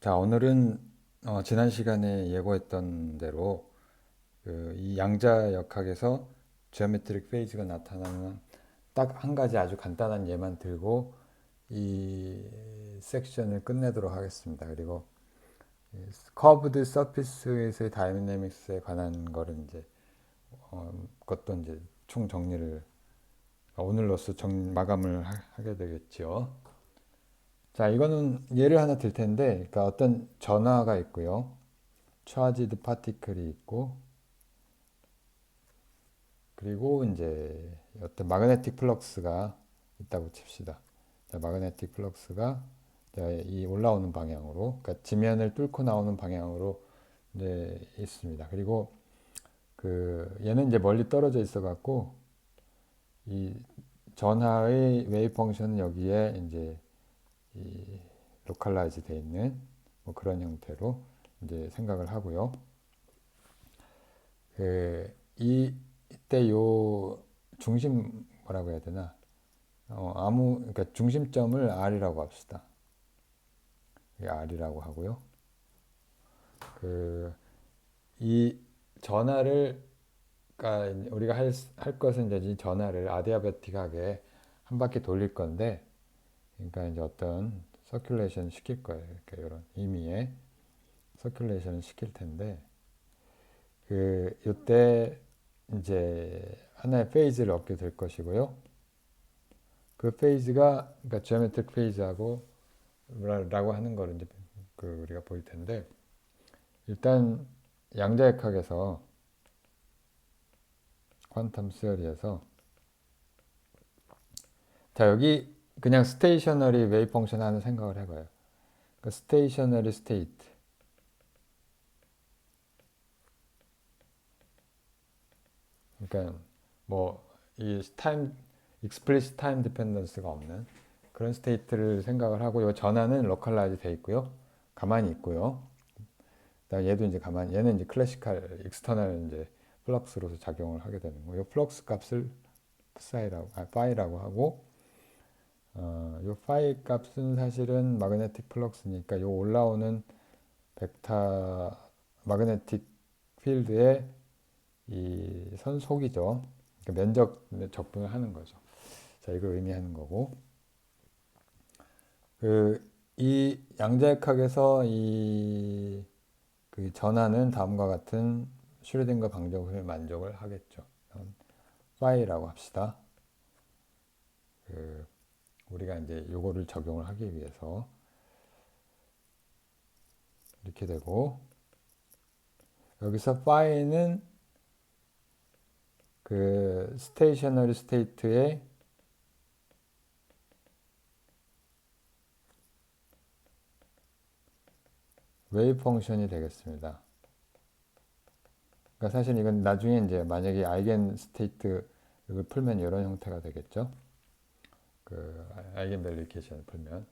자, 오늘은 지난 시간에 예고했던 대로 이 양자역학에서 지오메트릭 페이즈가 나타나는 딱 한 가지 아주 간단한 예만 들고 이 섹션을 끝내도록 하겠습니다. 그리고 커브드 서피스에서의 다이내믹스에 관한 거를 이제 그것도 이제 총 정리를 오늘로써 마감을 하게 되겠죠. 자, 이거는 예를 하나 들 텐데, 그러니까 어떤 전하가 있고요. 차지드 파티클이 있고, 그리고 이제 어떤 마그네틱 플럭스가 있다고 칩시다. 자, 마그네틱 플럭스가 이 올라오는 방향으로, 그러니까 지면을 뚫고 나오는 방향으로 이제 있습니다. 그리고 그 얘는 이제 멀리 떨어져 있어 갖고 이 전하의 웨이브 펑션은 여기에 이제 이 로컬라이즈 돼 있는 뭐 그런 형태로 이제 생각을 하고요. 이때 요 중심 뭐라고 해야 되나? 그러니까 중심점을 R이라고 합시다. R이라고 하고요. 이 전하를 그러니까 우리가 할 것은 이제 이 전하를 아디아베틱하게 한 바퀴 돌릴 건데, 그러니까 이제 어떤 서큘레이션 시킬 거예요. 이렇게 이런 의미의 서큘레이션을 시킬 텐데, 이때 이제 하나의 페이즈를 얻게 될 것이고요. 그 페이즈가 그러니까 지오메트릭 페이즈하고 라고 하는 거를 이제 우리가 볼 텐데, 일단 양자역학에서 퀀텀 스어리에서 자, 여기 그냥 스테이셔너리 웨이브 펑션 하는 생각을 해봐요. 그 스테이셔너리 스테이트, 그러니까 뭐 이 타임 익스플리시트 타임 디펜던스가 없는 그런 스테이트를 생각을 하고, 요 전환은 로컬라이즈 돼 있고요. 가만히 있고요. 얘도 이제 얘는 이제 클래시컬 익스터널 이제 플럭스로서 작용을 하게 되는 거예요. 요 플럭스 값을 파이라고 하고, 요 파이 값은 사실은 마그네틱 플럭스니까 요 올라오는 벡터 마그네틱 필드의 이 선속이죠. 그러니까 면적 적분을 하는 거죠. 자, 이걸 의미하는 거고, 이 양자역학에서 그 전하는 다음과 같은 슈레딩거 방정식을 만족을 하겠죠. 파이라고 합시다. 우리가 이제 요거를 적용을 하기 위해서 이렇게 되고, 여기서 파이는 그 스테이셔너리 스테이트의 웨이브 펑션이 되겠습니다. 그러니까 사실 이건 나중에 이제 만약에 아이겐 스테이트 이걸 풀면 이런 형태가 되겠죠. 그 아이겐 밸류 이퀘이션을 풀면.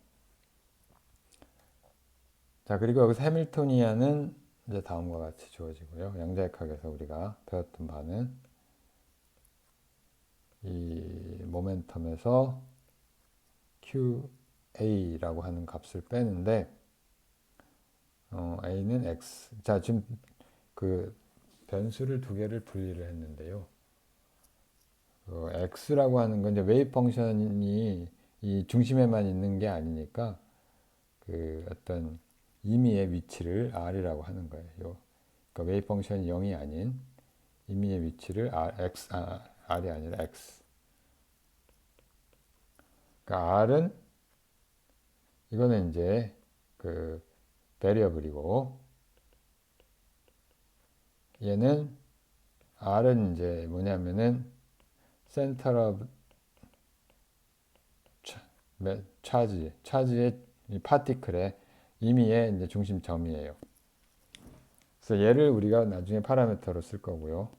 자, 그리고 여기서 해밀토니안은 이제 다음과 같이 주어지고요. 양자역학에서 우리가 배웠던 바는 이 모멘텀에서 QA라고 하는 값을 빼는데, A는 X. 자, 지금 그 변수를 두 개를 분리를 했는데요. X라고 하는 건 이제 웨이브 펑션이 이 중심에만 있는 게 아니니까 그 어떤 임의의 위치를 R이라고 하는 거예요. 그러니까 웨이브 펑션이 0이 아닌 임의의 위치를 R이 아니라 X. 그러니까 R은 이거는 이제 그 베리어블이고, 얘는 R은 이제 뭐냐면은 센터 오브 차지의 이 파티클의 임의의 이제 중심점이에요. 그래서 얘를 우리가 나중에 파라미터로 쓸 거고요.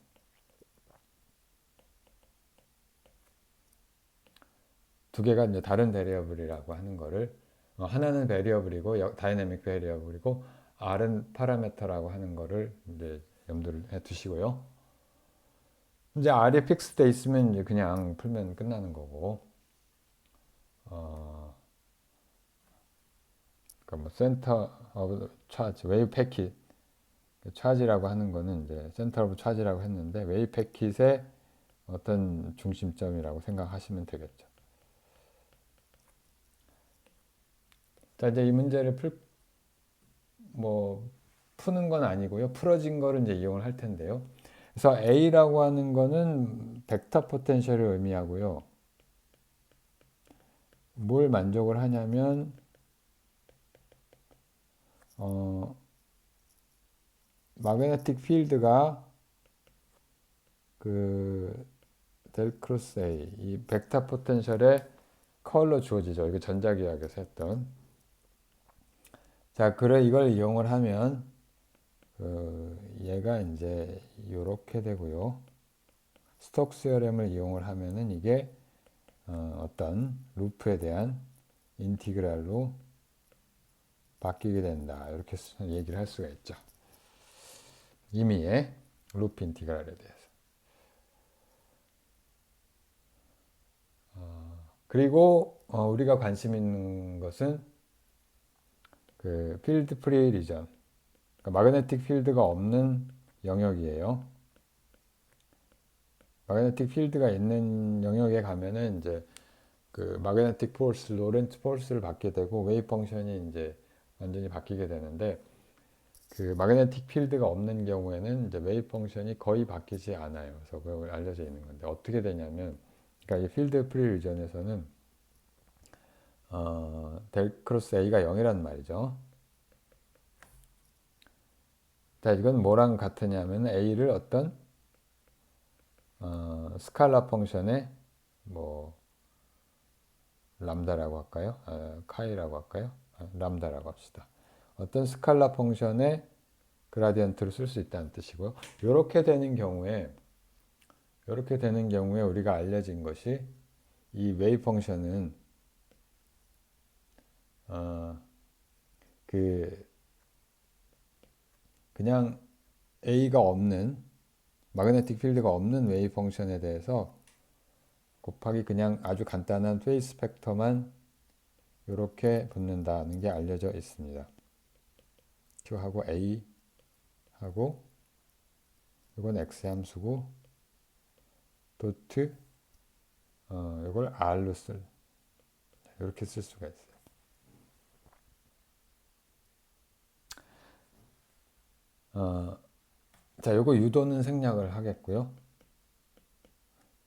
두 개가 이제 다른 베리어블이라고 하는 거를, 하나는 베리어블이고 다이내믹 베리어블이고 R은 파라미터라고 하는 거를 이제 염두를 해 두시고요. 이제 R이 픽스돼 있으면 이제 그냥 풀면 끝나는 거고, 그러니까 뭐 센터 오브 차지, 웨이브 패킷 차지라고 하는 거는 이제 센터 오브 차지라고 했는데 웨이브 패킷의 어떤 중심점이라고 생각하시면 되겠죠. 자, 이제 이 문제를 푸는 건 아니고요. 풀어진 거를 이제 이용을 할 텐데요. 그래서 A라고 하는 거는 벡터 포텐셜을 의미하고요. 뭘 만족을 하냐면 마그네틱 필드가 그 델 크로스 A 이 벡터 포텐셜의 컬러 주어지죠. 이거 전자기하학에서 했던. 자, 그래 이걸 이용을 하면 얘가 이제 이렇게 되고요. 스톡스 스요렘을 이용을 하면은 이게 어떤 루프에 대한 인티그랄로 바뀌게 된다. 이렇게 얘기를 할 수가 있죠. 임의의 루프 인티그랄에 대해서. 그리고 우리가 관심 있는 것은 그 필드 프리 리전, 그러니까 마그네틱 필드가 없는 영역이에요. 마그네틱 필드가 있는 영역에 가면은 이제 그 마그네틱 포스, 로렌츠 포스를 받게 되고 웨이브 펑션이 이제 완전히 바뀌게 되는데 그 마그네틱 필드가 없는 경우에는 이제 웨이브 펑션이 거의 바뀌지 않아요. 그래서 그걸 알려져 있는 건데 어떻게 되냐면, 그러니까 이 필드 프리 리전에서는 델 크로스 A가 0이란 말이죠. 자, 이건 뭐랑 같으냐면 A를 어떤 스칼라 펑션의 뭐 람다라고 할까요? 카이라고 할까요? 람다라고 합시다. 어떤 스칼라 펑션의 그라디언트를 쓸 수 있다는 뜻이고요. 이렇게 되는 경우에 우리가 알려진 것이 이 웨이브 펑션은 그 그냥 A가 없는 마그네틱 필드가 없는 웨이브 펑션에 대해서 곱하기 그냥 아주 간단한 페이스 팩터만 이렇게 붙는다는 게 알려져 있습니다. Q하고 A하고 이건 X 함수고 도트 이걸 R로 이렇게 쓸 수가 있어요. 자, 요거 유도는 생략을 하겠고요.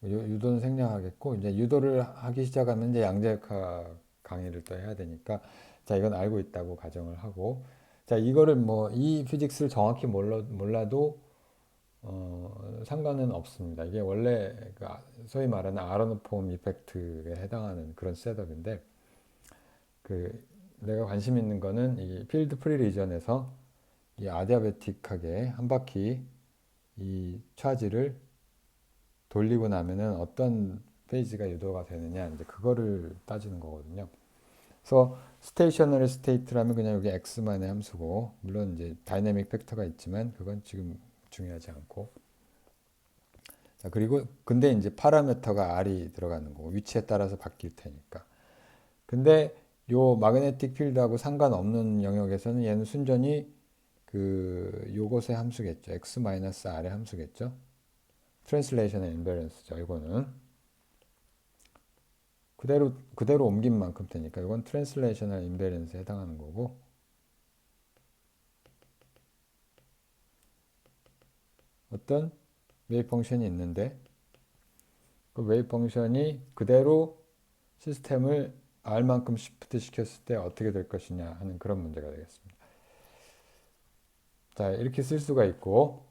유도는 생략하겠고 이제 유도를 하기 시작하면 이제 양자역학 강의를 또 해야 되니까 자, 이건 알고 있다고 가정을 하고 자, 이거를 뭐 이 피직스를 정확히 몰라도 상관은 없습니다. 이게 원래 그 소위 말하는 아로노폼 이펙트에 해당하는 그런 셋업인데 그 내가 관심 있는 거는 이 필드 프리 리전에서 이 아디아베틱하게 한 바퀴 이 차지를 돌리고 나면은 어떤 페이지가 유도가 되느냐 이제 그거를 따지는 거거든요. 그래서 스테이셔너리 스테이트라면 그냥 여기 x만의 함수고 물론 이제 다이내믹 팩터가 있지만 그건 지금 중요하지 않고 자, 그리고 근데 이제 파라미터가 r이 들어가는 거고 위치에 따라서 바뀔 테니까. 근데 요 마그네틱 필드하고 상관없는 영역에서는 얘는 순전히 그 요것의 함수겠죠. x-r의 함수겠죠. 트랜슬레이션의 인베런스죠. 이거는 그대로 옮긴 만큼 되니까 이건 트랜슬레이셔널 인베런스에 해당하는 거고 어떤 웨이브 펑션이 있는데 그 웨이브 펑션이 그대로 시스템을 R만큼 시프트 시켰을 때 어떻게 될 것이냐 하는 그런 문제가 되겠습니다. 자, 이렇게 쓸 수가 있고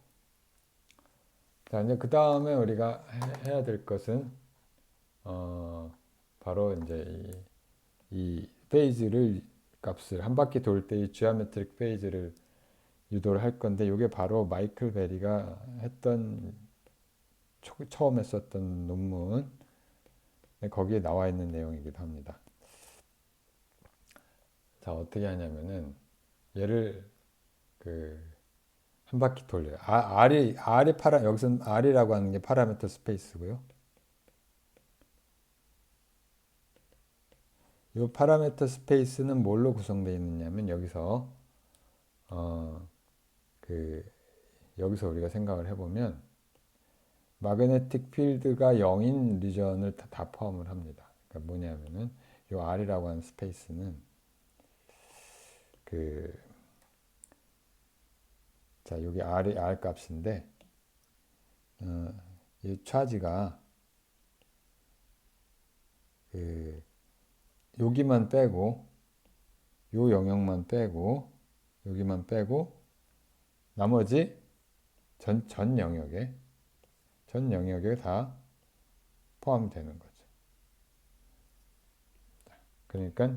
자, 이제 그 다음에 우리가 해야 될 것은 바로 이제 이 페이지를 값을 한 바퀴 돌 때 이 지오메트릭 페이지를 유도를 할 건데 이게 바로 마이클 베리가 했던 처음 했었던 논문 거기에 나와 있는 내용이기도 합니다. 자, 어떻게 하냐면은 얘를 한 바퀴 돌려요. R이 여기서는 R이라고 하는 게 파라미터 스페이스고요. 이 파라미터 스페이스는 뭘로 구성되어 있느냐면 여기서 어, 그 여기서 우리가 생각을 해보면 마그네틱 필드가 0인 리전을 다 포함을 합니다. 그러니까 뭐냐면은 이 R이라고 하는 스페이스는 그 자, 여기 R 값인데 이 차지가 그 여기만 빼고 요 영역만 빼고 여기만 빼고 나머지 전 영역에 다 포함되는 거죠. 그러니까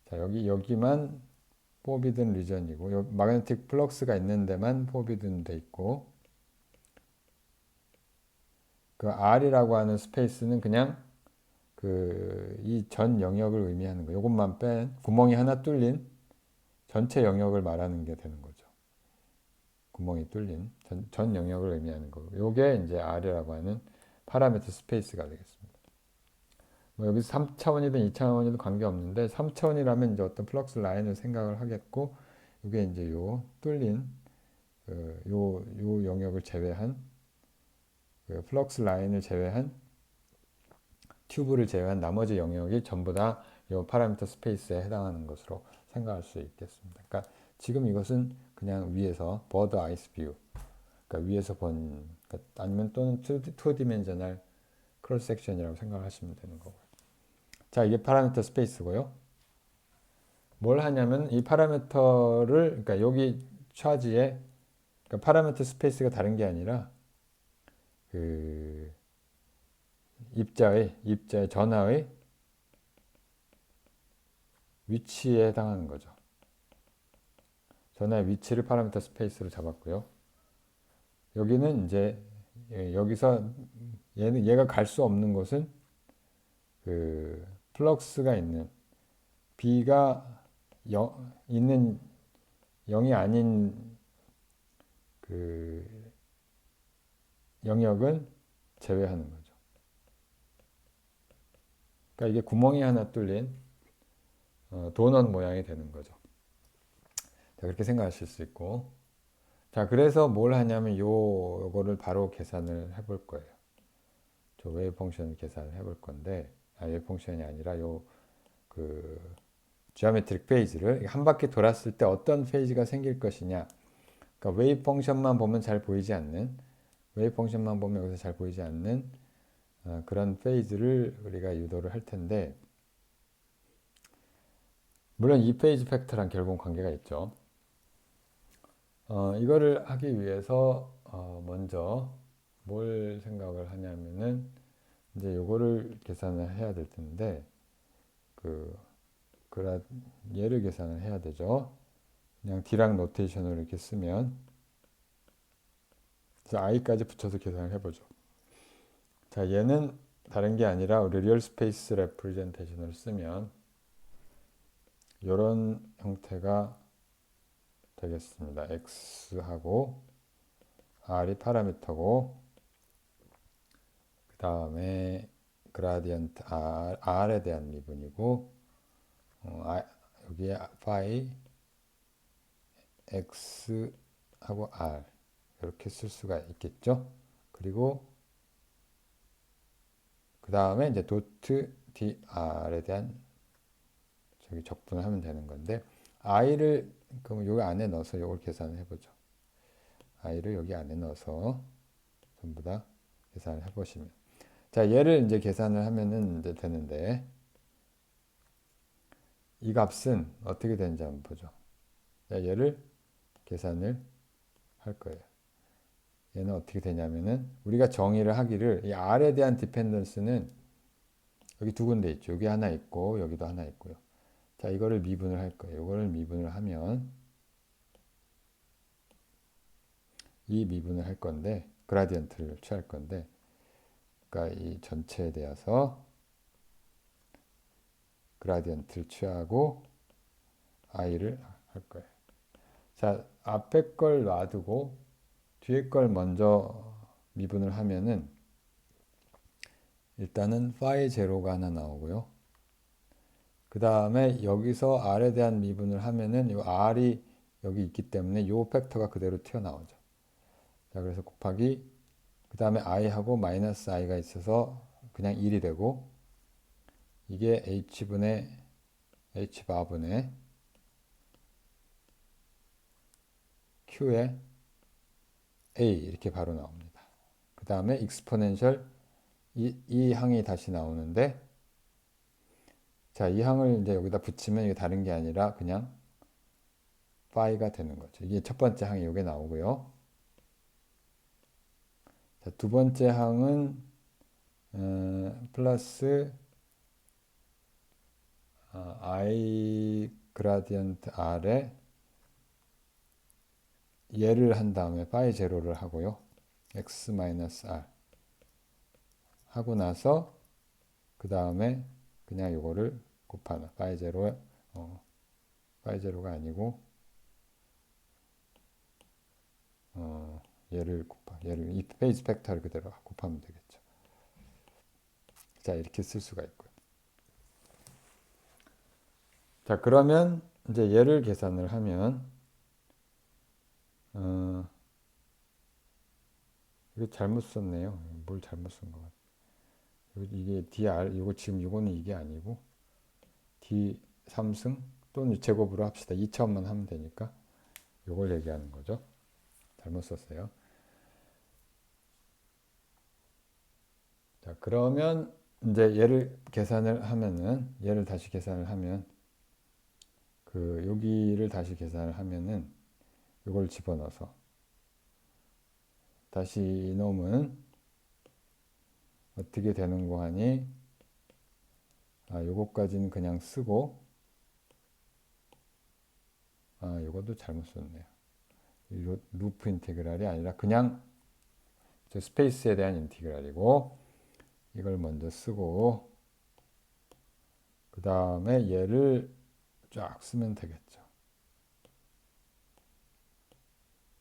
자, 여기만 포비든 리전이고 요 마그네틱 플럭스가 있는 데만 포비든 돼 있고 그 R이라고 하는 스페이스는 그냥 그 이 전 영역을 의미하는 거예요. 이것만 뺀 구멍이 하나 뚫린 전체 영역을 말하는 게 되는 거죠. 구멍이 뚫린 전 영역을 의미하는 거고 요게 이제 R이라고 하는 파라미터 스페이스가 되겠습니다. 뭐 여기서 3차원이든 2차원이든 관계없는데 3차원이라면 이제 어떤 플럭스 라인을 생각을 하겠고 이게 이제 요 뚫린 요 영역을 제외한 그 플럭스 라인을 제외한 튜브를 제외한 나머지 영역이 전부 다 이 파라미터 스페이스에 해당하는 것으로 생각할 수 있겠습니다. 그러니까 지금 이것은 그냥 위에서 버드 아이스 뷰, 그러니까 위에서 본, 그러니까 아니면 또는 투 디멘셔널 크로스 섹션이라고 생각하시면 되는 거고요. 자, 이게 파라미터 스페이스고요. 뭘 하냐면 이 파라미터를 그러니까 여기 차지에 그러니까 파라미터 스페이스가 다른 게 아니라 그 입자의 전하의 위치에 해당하는 거죠. 전하의 위치를 파라미터 스페이스로 잡았고요. 여기는 이제 여기서 얘가 갈 수 없는 곳은 그 플럭스가 있는 B가 있는 0이 아닌 그 영역은 제외하는 거죠. 그러니까 이게 구멍이 하나 뚫린 도넛 모양이 되는 거죠. 자, 그렇게 생각하실 수 있고 자, 그래서 뭘 하냐면 요거를 바로 계산을 해볼 거예요. 저 웨이브 펑션을 계산을 해볼 건데 웨이브 펑션이 아니라 그 지오메트릭 페이지를 한 바퀴 돌았을 때 어떤 페이지가 생길 것이냐. 그러니까 웨이브 펑션만 보면 잘 보이지 않는 웨이브 펑션만 보면 여기서 잘 보이지 않는 그런 페이지를 우리가 유도를 할 텐데 물론 이 페이지 팩터랑 결국 관계가 있죠. 이거를 하기 위해서 먼저 뭘 생각을 하냐면은 이제 요거를 계산을 해야 될 텐데 그 얘를 계산을 해야 되죠. 그냥 D랑 노테이션을 이렇게 쓰면 그래서 i까지 붙여서 계산을 해보죠. 자, 얘는 다른 게 아니라 우리 리얼 스페이스 레프레젠테이션을 쓰면 이런 형태가 되겠습니다. x하고 r이 파라미터고 그 다음에 그라디언트 r에 대한 미분이고 여기에 phi x하고 r 이렇게 쓸 수가 있겠죠. 그리고 그 다음에 이제 도트 dr에 대한 저기 적분을 하면 되는 건데 i를 그럼 여기 안에 넣어서 이걸 계산을 해보죠. i를 여기 안에 넣어서 전부 다 계산을 해보시면 자, 얘를 이제 계산을 하면은 이제 되는데 이 값은 어떻게 되는지 한번 보죠. 자, 얘를 계산을 할 거예요. 얘는 어떻게 되냐면은 우리가 정의를 하기를 이 R에 대한 디펜던스는 여기 두 군데 있죠. 여기 하나 있고 여기도 하나 있고요. 자, 이거를 미분을 할 거예요. 이거를 미분을 하면 이 미분을 할 건데 그라디언트를 취할 건데 그러니까 이 전체에 대해서 그라디언트를 취하고 i를 할 거예요. 자, 앞에 걸 놔두고 뒤에 걸 먼저 미분을 하면은 일단은 phi 제로가 하나 나오고요. 그 다음에 여기서 r에 대한 미분을 하면은 이 r이 여기 있기 때문에 이 팩터가 그대로 튀어나오죠. 자, 그래서 곱하기 그 다음에 i하고 마이너스 i가 있어서 그냥 1이 되고 이게 h분의 h바분의 q의 a 이렇게 바로 나옵니다. 그 다음에 익스포넨셜 이 항이 다시 나오는데 자, 이 항을 이제 여기다 붙이면 이게 다른 게 아니라 그냥 파이가 되는 거죠. 이게 첫 번째 항이 이게 나오고요. 자, 두 번째 항은 플러스 i 그라디언트 r에 얘를 한 다음에 파이 제로를 하고요. x 마이너스 r 하고 나서 그 다음에 그냥 이거를 곱하는 파이 제로에 파이 제로가 아니고 얘를 이 페이지 팩터를 그대로 곱하면 되겠죠. 자, 이렇게 쓸 수가 있고요. 자, 그러면 이제 얘를 계산을 하면 이거 잘못 썼네요. 뭘 잘못 쓴 것 같아요. 이게 dr 이거 지금 이거는 이게 아니고 d 3승 또는 제곱으로 합시다. 2차원만 하면 되니까 이걸 얘기하는 거죠. 잘못 썼어요. 자, 그러면 이제 얘를 계산을 하면은 얘를 다시 계산을 하면 그 여기를 다시 계산을 하면은 이걸 집어넣어서 다시 이놈은 어떻게 되는 거 하니 요거까지는 그냥 쓰고 요것도 잘못 썼네요. 루프 인테그랄이 아니라 그냥 저 스페이스에 대한 인테그랄이고 이걸 먼저 쓰고 그 다음에 얘를 쫙 쓰면 되겠죠.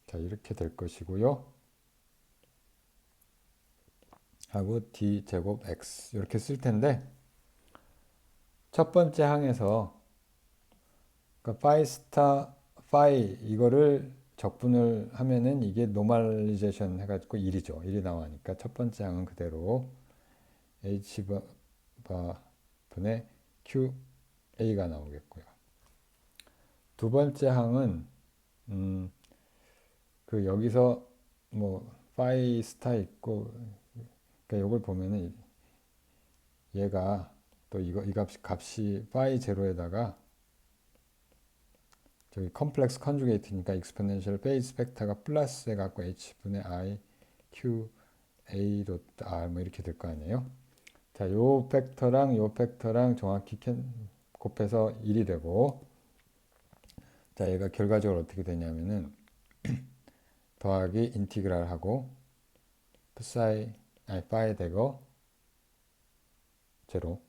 자, 이렇게 될 것이고요. 하고 d 제곱 x 이렇게 쓸 텐데 첫 번째 항에서 그러니까 파이 스타 파이 이거를 적분을 하면은 이게 노멀리제이션 해가지고 1이죠. 1이 나오니까 첫 번째 항은 그대로 h 분의 qa가 나오겠고요. 두 번째 항은 그 여기서 뭐 파이 스타 있고 그러니까 이걸 보면은 얘가 또 이 값이 파이 제로에다가 저기 컴플렉스 컨주게이트니까 익스포넨셜 베이스 팩터가 플러스 해갖고 h분의 i q a 도트 r 뭐 이렇게 될 거 아니에요. 자, 요 팩터랑 정확히 곱해서 1이 되고 자, 얘가 결과적으로 어떻게 되냐면은 더하기 인티그랄 하고 파이 되고 제로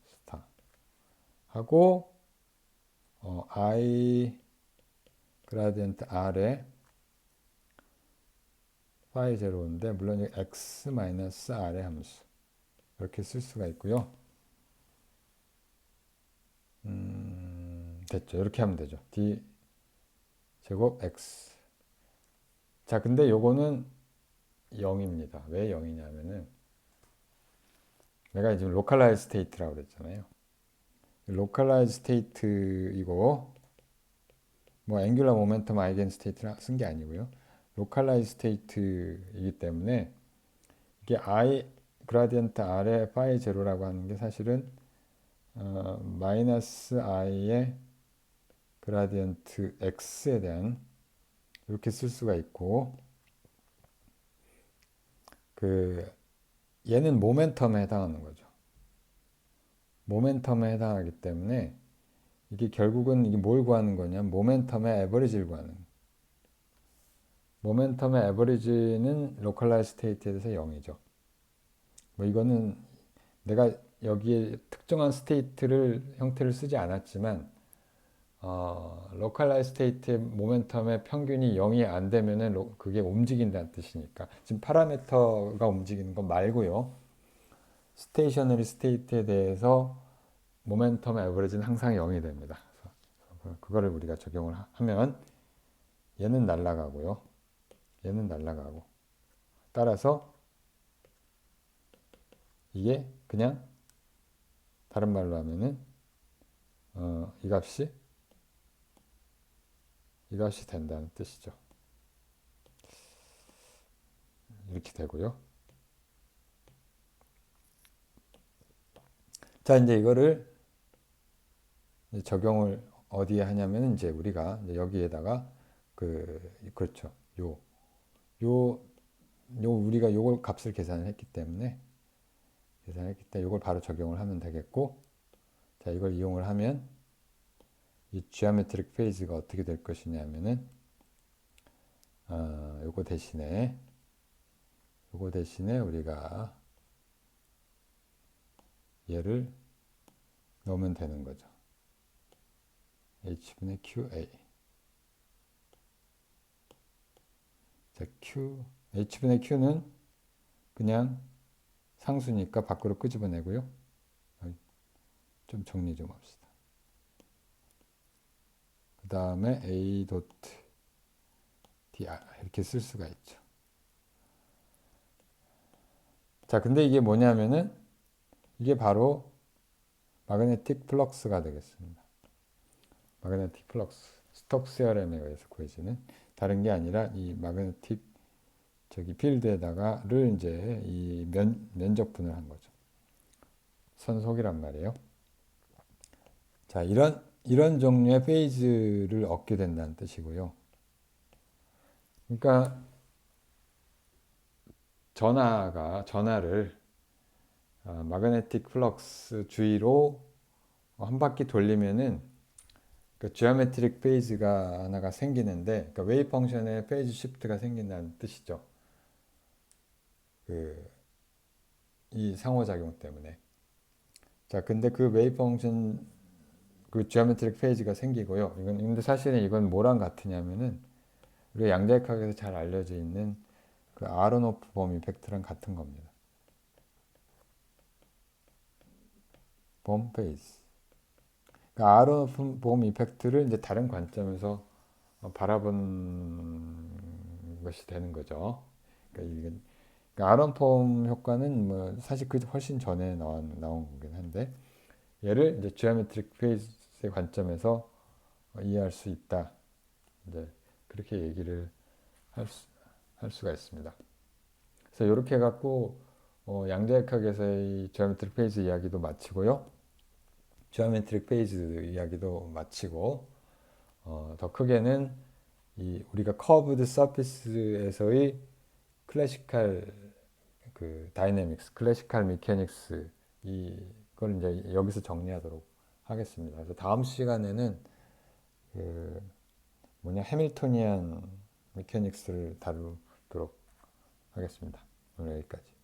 스타 하고 i 그라디언트 r에 파이 제로인데 물론 x 마이너스 r의 함수 이렇게 쓸 수가 있고요. 됐죠. 이렇게 하면 되죠. d 제곱 x. 자, 근데 요거는 0입니다. 왜 0이냐면은 내가 지금 로컬라이즈 스테이트라고 그랬잖아요. 로컬라이즈 스테이트이고 뭐 앵귤러 모멘텀 아이겐 스테이트라 쓴 게 아니고요. 로컬라이즈 스테이트이기 때문에 이게 i 그라디언트 r의 파이 제로라고 하는 게 사실은 마이너스 i의 그라디언트 x에 대한 이렇게 쓸 수가 있고 그 얘는 모멘텀에 해당하는 거죠. 모멘텀에 해당하기 때문에 이게 결국은 이게 뭘 구하는 거냐? 모멘텀의 에버리지를 구하는. 모멘텀의 에버리지는 로컬라이즈 스테이트에 대해서 0이죠. 뭐 이거는 내가 여기에 특정한 스테이트를 형태를 쓰지 않았지만 로컬라이즈 스테이트의 모멘텀의 평균이 0이 안 되면은 그게 움직인다는 뜻이니까 지금 파라미터가 움직이는 거 말고요. 스테이셔너리 스테이트에 대해서 모멘텀 에버리지는 항상 0이 됩니다. 그래서 그거를 우리가 적용을 하면 얘는 날아가고요. 얘는 날아가고. 따라서 이게 그냥 다른 말로 하면은 이 값이 된다는 뜻이죠. 이렇게 되고요. 자, 이제 이거를 이제 적용을 어디에 하냐면 이제 우리가 이제 여기에다가 그렇죠. 요, 우리가 요걸 값을 계산을 했기 때문에 이걸 바로 적용을 하면 되겠고, 자, 이걸 이용을 하면 이 지오메트릭 페이지가 어떻게 될 것이냐면은 요거 대신에 우리가 얘를 넣으면 되는 거죠. h분의 qa. 자, h분의 q는 그냥 상수니까 밖으로 끄집어내고요. 좀 정리 좀 합시다. 그 다음에 a dr 이렇게 쓸 수가 있죠. 자, 근데 이게 뭐냐면은 이게 바로 마그네틱 플럭스가 되겠습니다. 마그네틱 플럭스. 스톡 세어렘에 의해서 구해지는 다른 게 아니라 이 마그네틱 필드에다가를 이제 이 면적분을 한 거죠. 선속이란 말이에요. 자, 이런 종류의 페이지를 얻게 된다는 뜻이고요. 그러니까 전하를 마그네틱 플럭스 주위로 한 바퀴 돌리면은 그 지오메트릭 페이지가 하나가 생기는데, 그러니까 웨이브 펑션의 페이지 시프트가 생긴다는 뜻이죠. 이 상호작용 때문에. 자, 근데 그 웨이브 펑션 그 지오메트릭 페이지가 생기고요. 근데 사실은 이건 뭐랑 같으냐면은 우리가 양자역학에서 잘 알려져 있는 그 아로노프 봄 이펙트랑 같은 겁니다. 봄 페이지. 그러니까 아로노프 봄 이펙트를 이제 다른 관점에서 바라본 것이 되는 거죠. 그러니까 아론폼 효과는 뭐 사실 그 훨씬 전에 나온 거긴 한데 얘를 이제 지오메트릭 페이스의 관점에서 이해할 수 있다. 이제 그렇게 얘기를 할 수가 있습니다. 그래서 이렇게 해갖고 양자역학에서의 지오메트릭 페이스 이야기도 마치고요. 지오메트릭 페이스 이야기도 마치고 더 크게는 이 우리가 커브드 서피스에서의 클래시컬 다이내믹스, 클래시컬 미케닉스 이걸 이제 여기서 정리하도록 하겠습니다. 그래서 다음 시간에는 해밀토니안 미케닉스를 다루도록 하겠습니다. 오늘 여기까지.